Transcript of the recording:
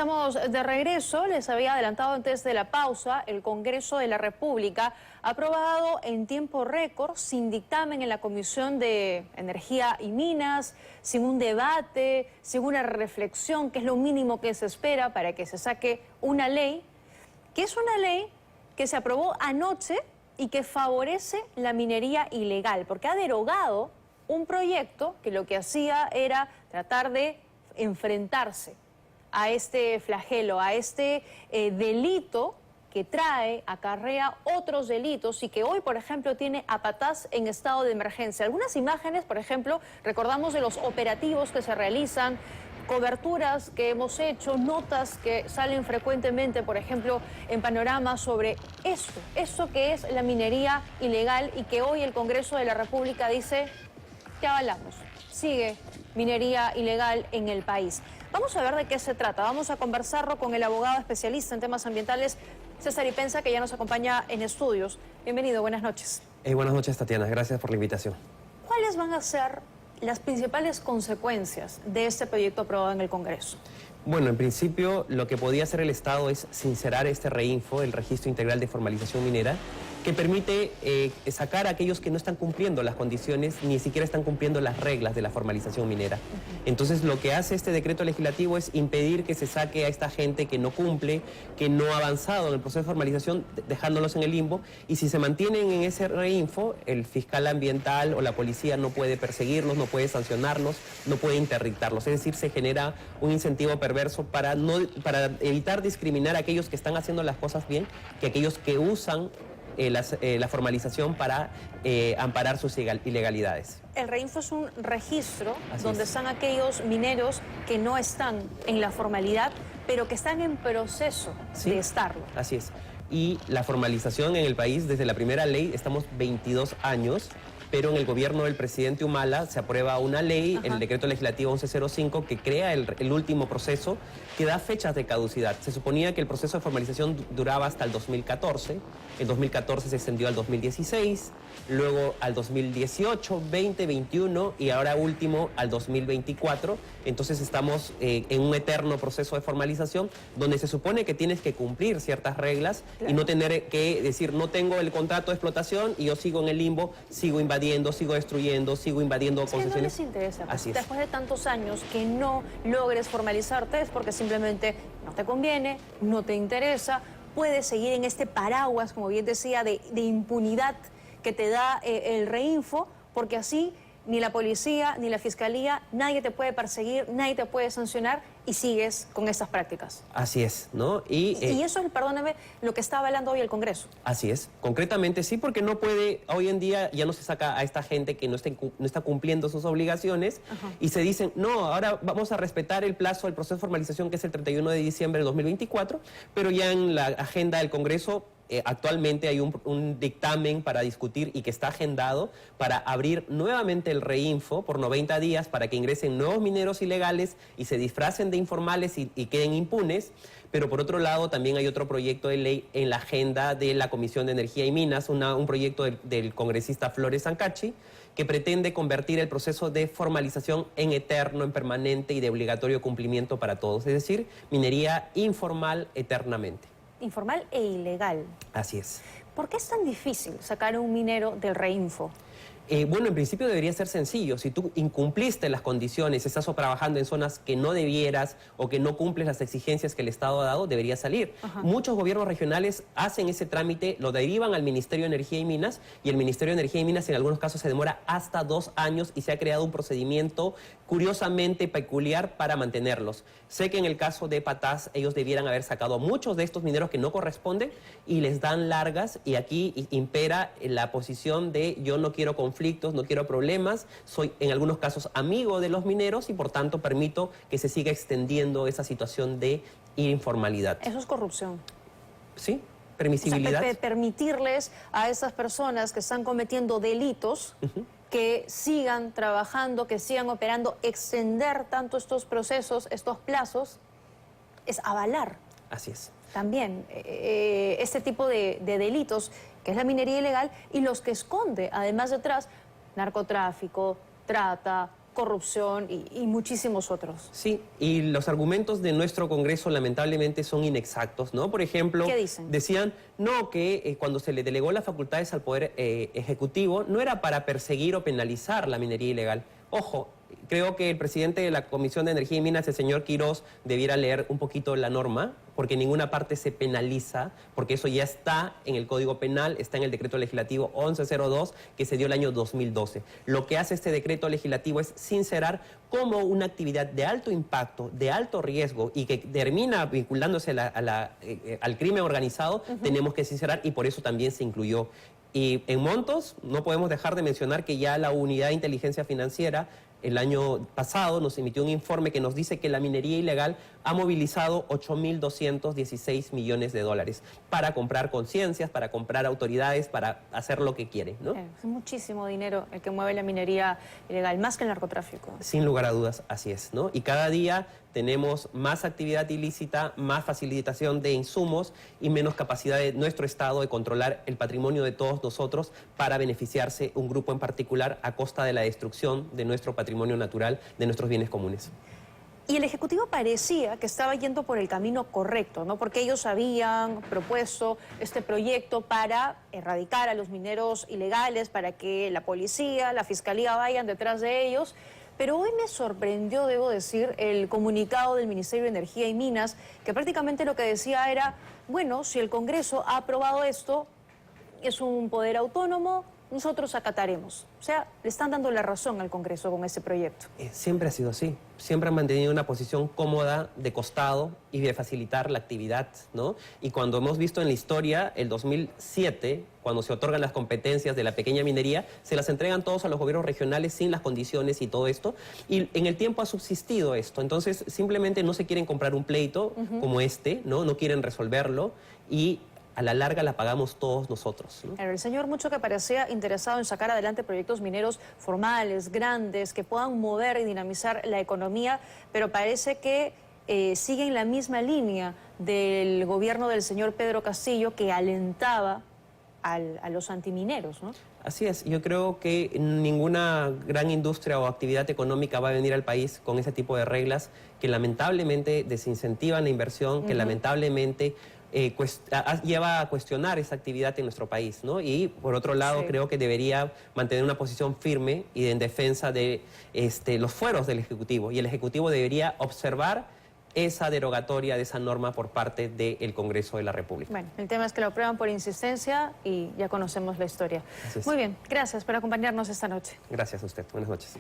Estamos de regreso. Les había adelantado antes de la pausa, el Congreso de la República ha aprobado en tiempo récord, sin dictamen en la Comisión de Energía y Minas, sin un debate, sin una reflexión, que es lo mínimo que se espera para que se saque una ley, que es una ley que se aprobó anoche y que favorece la minería ilegal, porque ha derogado un proyecto que lo que hacía era tratar de enfrentarse a este flagelo, a este delito que acarrea otros delitos y que hoy, por ejemplo, tiene a Patás en estado de emergencia. Algunas imágenes, por ejemplo, recordamos de los operativos que se realizan, coberturas que hemos hecho, notas que salen frecuentemente, por ejemplo, en Panorama sobre esto que es la minería ilegal y que hoy el Congreso de la República dice que avalamos. Sigue minería ilegal en el país. Vamos a ver de qué se trata. Vamos a conversarlo con el abogado especialista en temas ambientales, César Ipenza, que ya nos acompaña en estudios. Bienvenido, buenas noches. Buenas noches, Tatiana. Gracias por la invitación. ¿Cuáles van a ser las principales consecuencias de este proyecto aprobado en el Congreso? Bueno, en principio, lo que podía hacer el Estado es sincerar este REINFO, el Registro Integral de Formalización Minera, que permite sacar a aquellos que no están cumpliendo las condiciones, ni siquiera están cumpliendo las reglas de la formalización minera. Entonces, lo que hace este decreto legislativo es impedir que se saque a esta gente que no cumple, que no ha avanzado en el proceso de formalización, dejándolos en el limbo. Y si se mantienen en ese REINFO, el fiscal ambiental o la policía no puede perseguirlos, no puede sancionarlos, no puede interdictarlos. Es decir, se genera un incentivo perverso para evitar discriminar a aquellos que están haciendo las cosas bien, que aquellos que usan la formalización para amparar sus ilegalidades. El REINFO es un registro donde están aquellos mineros que no están en la formalidad, pero que están en proceso de estarlo. Así es. Y la formalización en el país, desde la primera ley, estamos 22 años, pero en el gobierno del presidente Humala se aprueba una ley, el decreto legislativo 1105, que crea el último proceso, que da fechas de caducidad. Se suponía que el proceso de formalización duraba hasta el 2014, el 2014 se extendió al 2016, luego al 2018, 20, 21 y ahora último al 2024. Entonces estamos en un eterno proceso de formalización donde se supone que tienes que cumplir ciertas reglas y no tener que decir, no tengo el contrato de explotación y yo sigo en el limbo, sigo invadiendo, sigo destruyendo, sigo invadiendo concesiones. No les interesa. Así es. Después de tantos años que no logres formalizarte es porque simplemente no te conviene, no te interesa, puedes seguir en este paraguas, como bien decía, de impunidad que te da el REINFO, porque así ni la policía ni la fiscalía, nadie te puede perseguir, nadie te puede sancionar y sigues con estas prácticas. Así es, ¿no? Y eso es, perdóname, lo que está avalando hoy el Congreso. Así es, concretamente sí, porque no puede, hoy en día ya no se saca a esta gente que no está cumpliendo sus obligaciones y se dicen, no, ahora vamos a respetar el plazo del proceso de formalización que es el 31 de diciembre de 2024, pero ya en la agenda del Congreso actualmente hay un dictamen para discutir y que está agendado para abrir nuevamente el REINFO por 90 días para que ingresen nuevos mineros ilegales y se disfracen de informales y queden impunes. Pero por otro lado también hay otro proyecto de ley en la agenda de la Comisión de Energía y Minas, un proyecto del congresista Flores Sancachi, que pretende convertir el proceso de formalización en eterno, en permanente y de obligatorio cumplimiento para todos, es decir, minería informal eternamente. Informal e ilegal. Así es. ¿Por qué es tan difícil sacar a un minero del REINFO? Bueno, en principio debería ser sencillo. Si tú incumpliste las condiciones, estás trabajando en zonas que no debieras o que no cumples las exigencias que el Estado ha dado, debería salir. Muchos gobiernos regionales hacen ese trámite, lo derivan al Ministerio de Energía y Minas y el Ministerio de Energía y Minas en algunos casos se demora hasta 2 años y se ha creado un procedimiento curiosamente peculiar para mantenerlos. Sé que en el caso de Patás ellos debieran haber sacado a muchos de estos mineros que no corresponden y les dan largas y aquí impera la posición de yo no quiero conflictos, no quiero problemas, soy en algunos casos amigo de los mineros y por tanto permito que se siga extendiendo esa situación de informalidad. Eso es corrupción. Sí, permisibilidad. O sea, permitirles a esas personas que están cometiendo delitos que sigan trabajando, que sigan operando, extender tanto estos procesos, estos plazos, es avalar. Así es. También este tipo de delitos, que es la minería ilegal, y los que esconde, además detrás, narcotráfico, trata, corrupción y muchísimos otros. Sí, y los argumentos de nuestro Congreso lamentablemente son inexactos, ¿no? Por ejemplo, ¿Qué dicen? Decían, no, que cuando se le delegó las facultades al Poder Ejecutivo no era para perseguir o penalizar la minería ilegal. Ojo, creo que el presidente de la Comisión de Energía y Minas, el señor Quirós, debiera leer un poquito la norma, porque en ninguna parte se penaliza, porque eso ya está en el Código Penal, está en el decreto legislativo 1102, que se dio el año 2012. Lo que hace este decreto legislativo es sincerar como una actividad de alto impacto, de alto riesgo y que termina vinculándose al crimen organizado, tenemos que sincerar, y por eso también se incluyó. Y en montos, no podemos dejar de mencionar que ya la Unidad de Inteligencia Financiera el año pasado nos emitió un informe que nos dice que la minería ilegal ha movilizado 8.216 millones de dólares para comprar conciencias, para comprar autoridades, para hacer lo que quiere, ¿no? Es muchísimo dinero el que mueve la minería ilegal, más que el narcotráfico. Sin lugar a dudas, así es, ¿no? Y cada día tenemos más actividad ilícita, más facilitación de insumos y menos capacidad de nuestro Estado de controlar el patrimonio de todos nosotros para beneficiarse un grupo en particular a costa de la destrucción de nuestro patrimonio natural, de nuestros bienes comunes. Y el Ejecutivo parecía que estaba yendo por el camino correcto, ¿no? Porque ellos habían propuesto este proyecto para erradicar a los mineros ilegales, para que la policía, la fiscalía vayan detrás de ellos. Pero hoy me sorprendió, debo decir, el comunicado del Ministerio de Energía y Minas, que prácticamente lo que decía era, bueno, si el Congreso ha aprobado esto, es un poder autónomo, nosotros acataremos. O sea, le están dando la razón al Congreso con ese proyecto. Siempre ha sido así. Siempre han mantenido una posición cómoda, de costado y de facilitar la actividad, ¿no? Y cuando hemos visto en la historia, el 2007, cuando se otorgan las competencias de la pequeña minería, se las entregan todos a los gobiernos regionales sin las condiciones y todo esto. Y en el tiempo ha subsistido esto. Entonces, simplemente no se quieren comprar un pleito como este, ¿no? No quieren resolverlo y a la larga la pagamos todos nosotros, ¿no? El señor mucho que parecía interesado en sacar adelante proyectos mineros formales, grandes, que puedan mover y dinamizar la economía, pero parece que sigue en la misma línea del gobierno del señor Pedro Castillo, que alentaba a los antimineros, ¿no? Así es, yo creo que ninguna gran industria o actividad económica va a venir al país con ese tipo de reglas que lamentablemente desincentivan la inversión, que lamentablemente lleva a cuestionar esa actividad en nuestro país, ¿no? Y por otro lado, creo que debería mantener una posición firme y en defensa de los fueros del Ejecutivo. Y el Ejecutivo debería observar esa derogatoria de esa norma por parte del Congreso de la República. Bueno, el tema es que lo aprueban por insistencia y ya conocemos la historia. Muy bien, gracias por acompañarnos esta noche. Gracias a usted. Buenas noches.